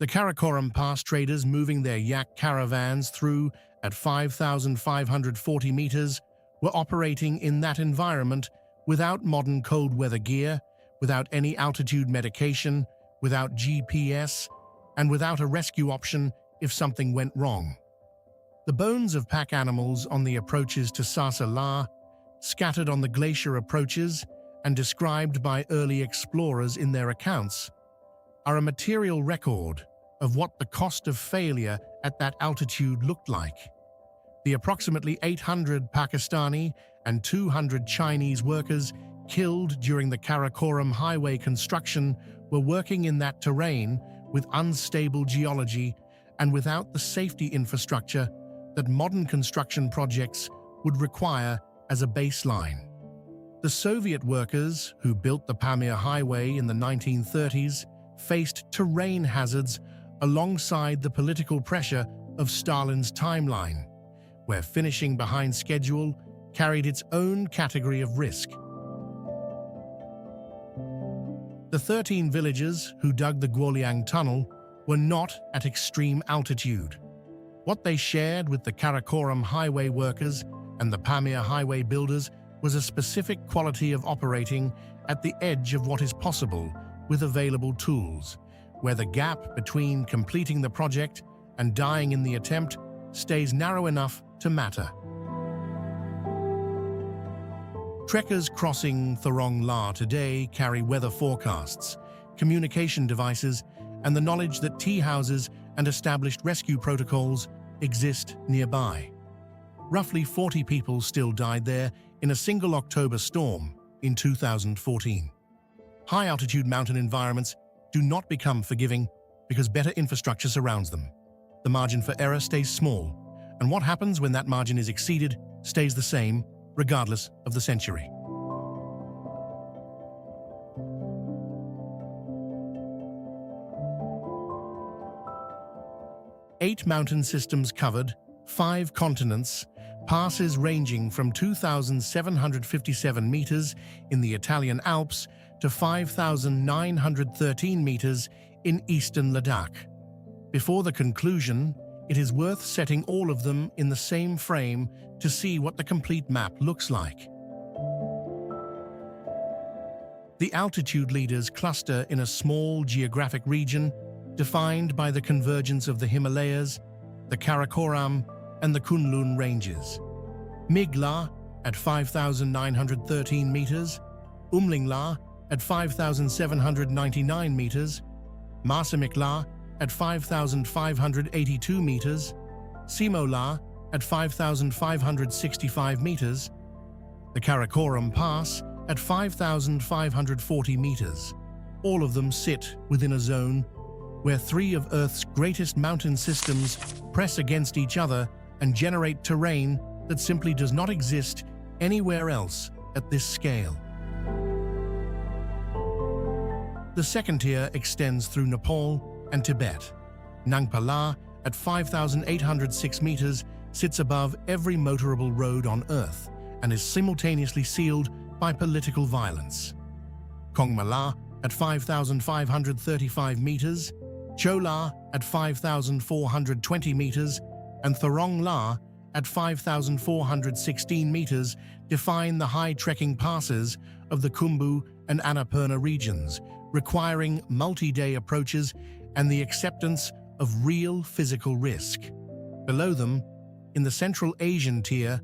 The Karakoram Pass traders moving their yak caravans through at 5,540 meters were operating in that environment without modern cold weather gear, without any altitude medication, without GPS, and without a rescue option if something went wrong. The bones of pack animals on the approaches to Sasa La, scattered on the glacier approaches and described by early explorers in their accounts, are a material record of what the cost of failure at that altitude looked like. The approximately 800 Pakistani and 200 Chinese workers killed during the Karakoram highway construction were working in that terrain with unstable geology and without the safety infrastructure that modern construction projects would require as a baseline. The Soviet workers who built the Pamir Highway in the 1930s faced terrain hazards alongside the political pressure of Stalin's timeline, where finishing behind schedule carried its own category of risk. The 13 villagers who dug the Salang Tunnel were not at extreme altitude. What they shared with the Karakoram highway workers and the Pamir highway builders was a specific quality of operating at the edge of what is possible with available tools, where the gap between completing the project and dying in the attempt stays narrow enough to matter. Trekkers crossing Thorong La today carry weather forecasts, communication devices, and the knowledge that tea houses and established rescue protocols exist nearby. Roughly 40 people still died there in a single October storm in 2014. High-altitude mountain environments do not become forgiving because better infrastructure surrounds them. The margin for error stays small, and what happens when that margin is exceeded stays the same, regardless of the century. Eight mountain systems covered, 5 continents, passes ranging from 2,757 meters in the Italian Alps to 5,913 meters in eastern Ladakh. Before the conclusion, it is worth setting all of them in the same frame to see what the complete map looks like. The altitude leaders cluster in a small geographic region defined by the convergence of the Himalayas, the Karakoram, and the Kunlun ranges. Migla at 5,913 meters, Umlingla at 5,799 meters, Masamikla at 5,582 meters, Simola at 5,565 meters, the Karakoram Pass at 5,540 meters. All of them sit within a zone where 3 of Earth's greatest mountain systems press against each other and generate terrain that simply does not exist anywhere else at this scale. The second tier extends through Nepal and Tibet. Nangpa La, at 5,806 meters, sits above every motorable road on Earth and is simultaneously sealed by political violence. Kongma La, at 5,535 meters, Chola at 5,420 meters, and Thorong La at 5,416 meters define the high trekking passes of the Khumbu and Annapurna regions, requiring multi-day approaches and the acceptance of real physical risk. Below them, in the Central Asian tier,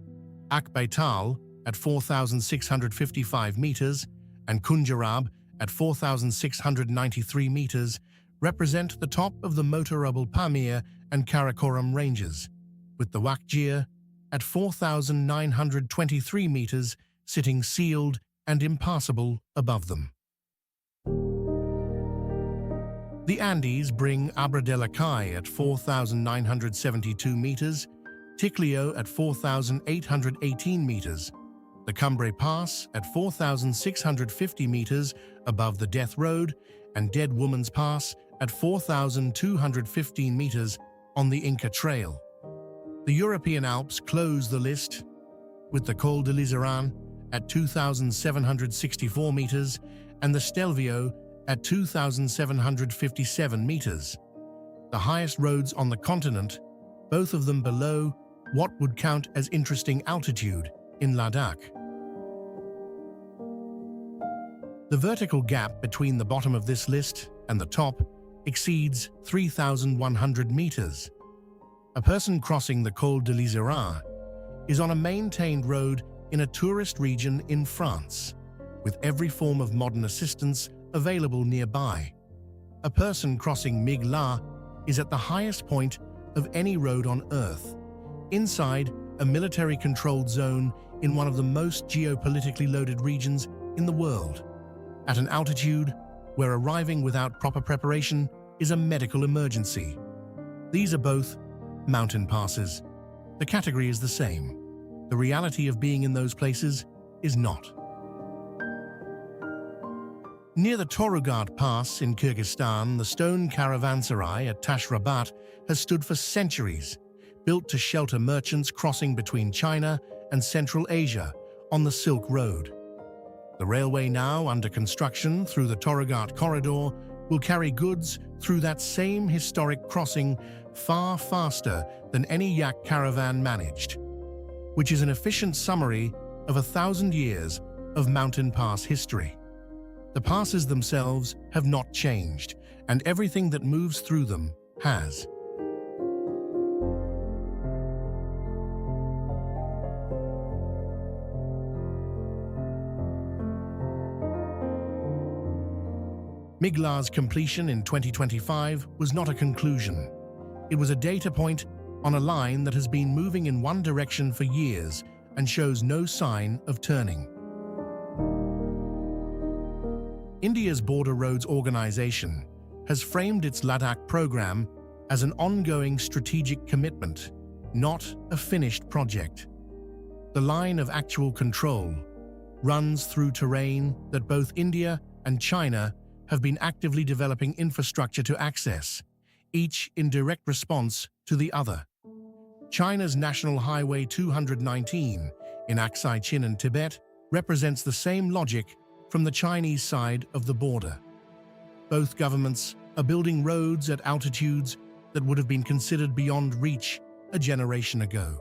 Akbaital at 4,655 meters and Kunjarab at 4,693 meters represent the top of the motorable Pamir and Karakoram ranges, with the Wakjir at 4,923 meters sitting sealed and impassable above them. The Andes bring Abra de la Kai at 4,972 meters, Ticlio at 4,818 meters, the Cumbre Pass at 4,650 meters above the Death Road, and Dead Woman's Pass at 4,215 meters on the Inca Trail. The European Alps close the list with the Col de l'Iseran at 2,764 meters and the Stelvio at 2,757 meters. The highest roads on the continent, both of them below what would count as interesting altitude in Ladakh. The vertical gap between the bottom of this list and the top exceeds 3,100 meters. A person crossing the Col de l'Iseran is on a maintained road in a tourist region in France, with every form of modern assistance available nearby. A person crossing Migla is at the highest point of any road on Earth, inside a military-controlled zone in one of the most geopolitically loaded regions in the world, at an altitude where arriving without proper preparation is a medical emergency. These are both mountain passes. The category is the same. The reality of being in those places is not. Near the Torugat Pass in Kyrgyzstan, the stone caravanserai at Tashrabat has stood for centuries, built to shelter merchants crossing between China and Central Asia on the Silk Road. The railway, now under construction through the Torugat corridor, will carry goods through that same historic crossing far faster than any yak caravan managed, which is an efficient summary of 1,000 years of mountain pass history. The passes themselves have not changed, and everything that moves through them has. Migla's completion in 2025 was not a conclusion. It was a data point on a line that has been moving in one direction for years and shows no sign of turning. India's Border Roads Organization has framed its Ladakh program as an ongoing strategic commitment, not a finished project. The line of actual control runs through terrain that both India and China have been actively developing infrastructure to access, each in direct response to the other. China's National Highway 219 in Aksai Chin and Tibet represents the same logic from the Chinese side of the border. Both governments are building roads at altitudes that would have been considered beyond reach a generation ago.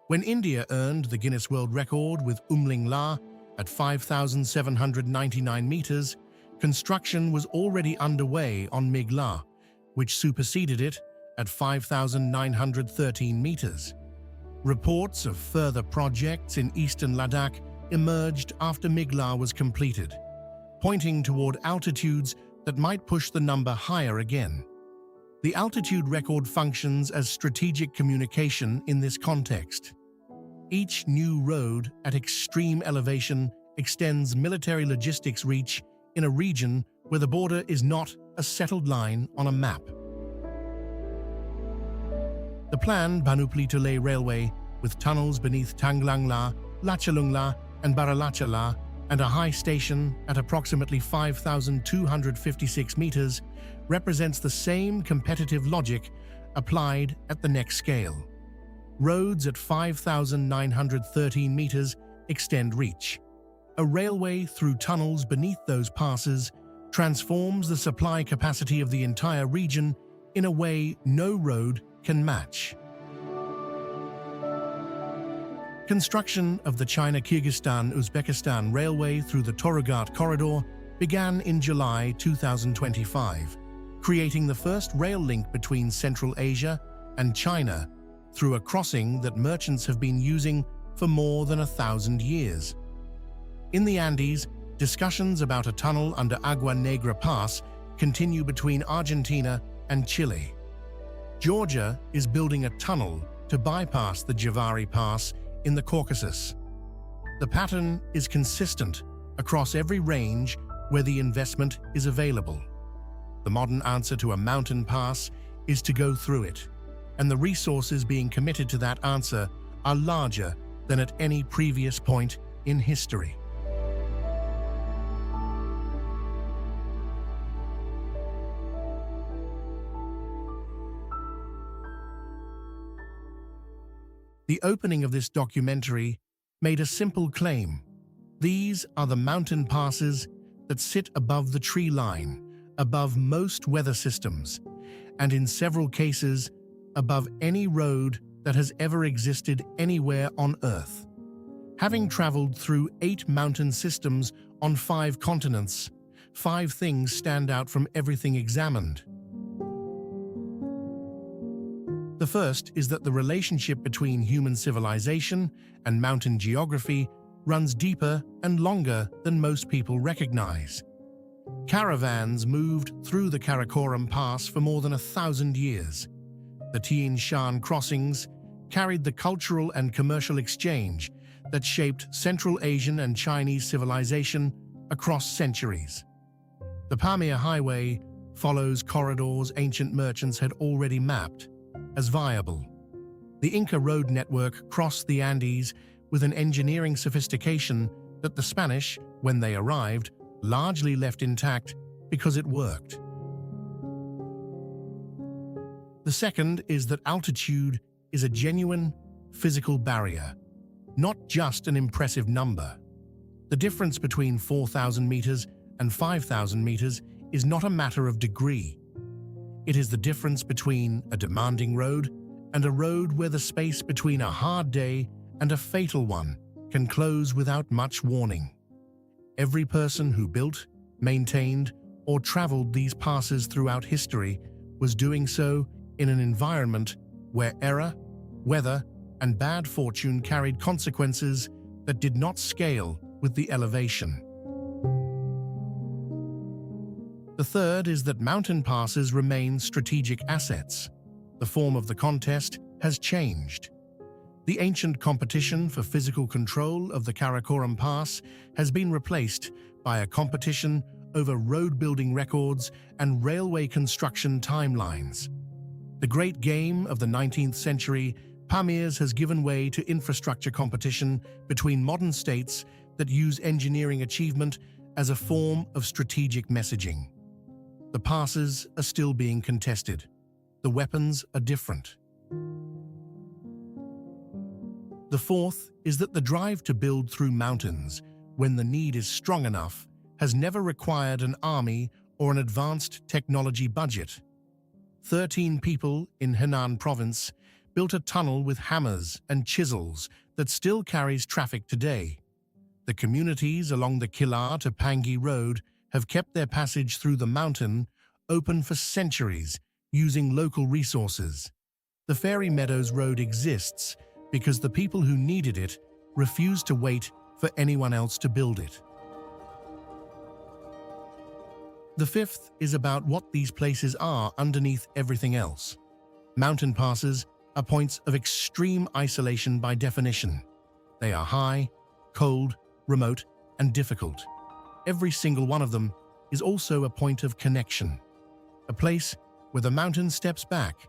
When India earned the Guinness World Record with Umling La at 5,799 meters, construction was already underway on Migla, which superseded it at 5,913 meters. Reports of further projects in eastern Ladakh emerged after Migla was completed, pointing toward altitudes that might push the number higher again. The altitude record functions as strategic communication in this context. Each new road at extreme elevation extends military logistics reach in a region where the border is not a settled line on a map. The planned Bhanupali-to-Leh railway, with tunnels beneath Tanglangla, Lachalungla, and Baralachala, and a high station at approximately 5,256 meters, represents the same competitive logic applied at the next scale. Roads at 5,913 meters extend reach. A railway through tunnels beneath those passes transforms the supply capacity of the entire region in a way no road can match. Construction of the China-Kyrgyzstan-Uzbekistan Railway through the Torughat Corridor began in July 2025, creating the first rail link between Central Asia and China through a crossing that merchants have been using for more than 1,000 years. In the Andes, discussions about a tunnel under Agua Negra Pass continue between Argentina and Chile. Georgia is building a tunnel to bypass the Javari Pass in the Caucasus. The pattern is consistent across every range where the investment is available. The modern answer to a mountain pass is to go through it, and the resources being committed to that answer are larger than at any previous point in history. The opening of this documentary made a simple claim. These are the mountain passes that sit above the tree line, above most weather systems, and in several cases, above any road that has ever existed anywhere on Earth. Having traveled through 8 mountain systems on 5 continents, 5 things stand out from everything examined. The first is that the relationship between human civilization and mountain geography runs deeper and longer than most people recognize. Caravans moved through the Karakoram Pass for more than 1,000 years. The Tian Shan crossings carried the cultural and commercial exchange that shaped Central Asian and Chinese civilization across centuries. The Pamir Highway follows corridors ancient merchants had already mapped as viable. The Inca road network crossed the Andes with an engineering sophistication that the Spanish, when they arrived, largely left intact because it worked. The second is that altitude is a genuine physical barrier, not just an impressive number. The difference between 4,000 meters and 5,000 meters is not a matter of degree. It is the difference between a demanding road and a road where the space between a hard day and a fatal one can close without much warning. Every person who built, maintained, or traveled these passes throughout history was doing so in an environment where error, weather, and bad fortune carried consequences that did not scale with the elevation. The third is that mountain passes remain strategic assets. The form of the contest has changed. The ancient competition for physical control of the Karakoram Pass has been replaced by a competition over road-building records and railway construction timelines. The great game of the 19th century, Pamirs, has given way to infrastructure competition between modern states that use engineering achievement as a form of strategic messaging. The passes are still being contested. The weapons are different. The fourth is that the drive to build through mountains, when the need is strong enough, has never required an army or an advanced technology budget. 13 people in Henan province built a tunnel with hammers and chisels that still carries traffic today. The communities along the Kilar to Pangi road have kept their passage through the mountain open for centuries using local resources. The Fairy Meadows Road exists because the people who needed it refused to wait for anyone else to build it. The fifth is about what these places are underneath everything else. Mountain passes are points of extreme isolation by definition. They are high, cold, remote, and difficult. Every single one of them is also a point of connection, a place where the mountain steps back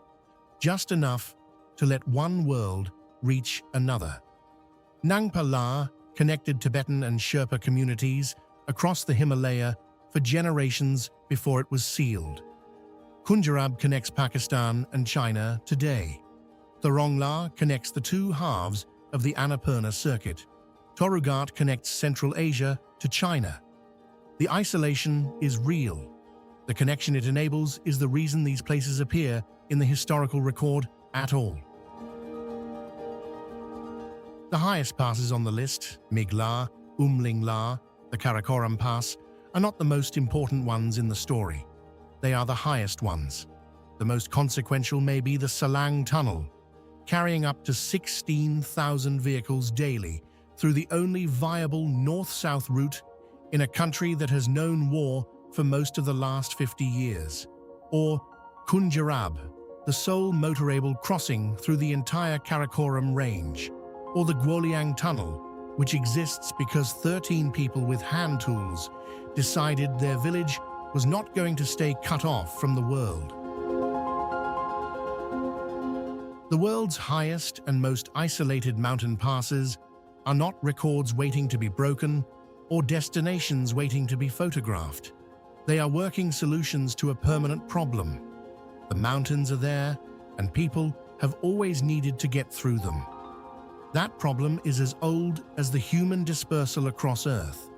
just enough to let one world reach another. Nangpa La connected Tibetan and Sherpa communities across the Himalaya for generations before it was sealed. Khunjarab connects Pakistan and China today. Thorongla connects the two halves of the Annapurna circuit. Torughat connects Central Asia to China. The isolation is real. The connection it enables is the reason these places appear in the historical record at all. The highest passes on the list, Migla, Umlingla, the Karakoram Pass, are not the most important ones in the story. They are the highest ones. The most consequential may be the Salang Tunnel, carrying up to 16,000 vehicles daily through the only viable north-south route in a country that has known war for most of the last 50 years. Or Khunjarab, the sole motorable crossing through the entire Karakoram range. Or the Gwoliang Tunnel, which exists because 13 people with hand tools decided their village was not going to stay cut off from the world. The world's highest and most isolated mountain passes are not records waiting to be broken or destinations waiting to be photographed. They are working solutions to a permanent problem. The mountains are there, and people have always needed to get through them. That problem is as old as the human dispersal across Earth.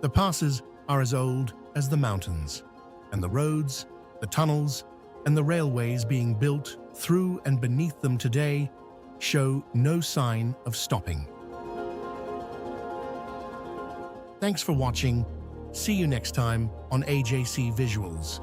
The passes are as old as the mountains, and the roads, the tunnels, and the railways being built through and beneath them today show no sign of stopping. Thanks for watching. See you next time on AJC Visuals.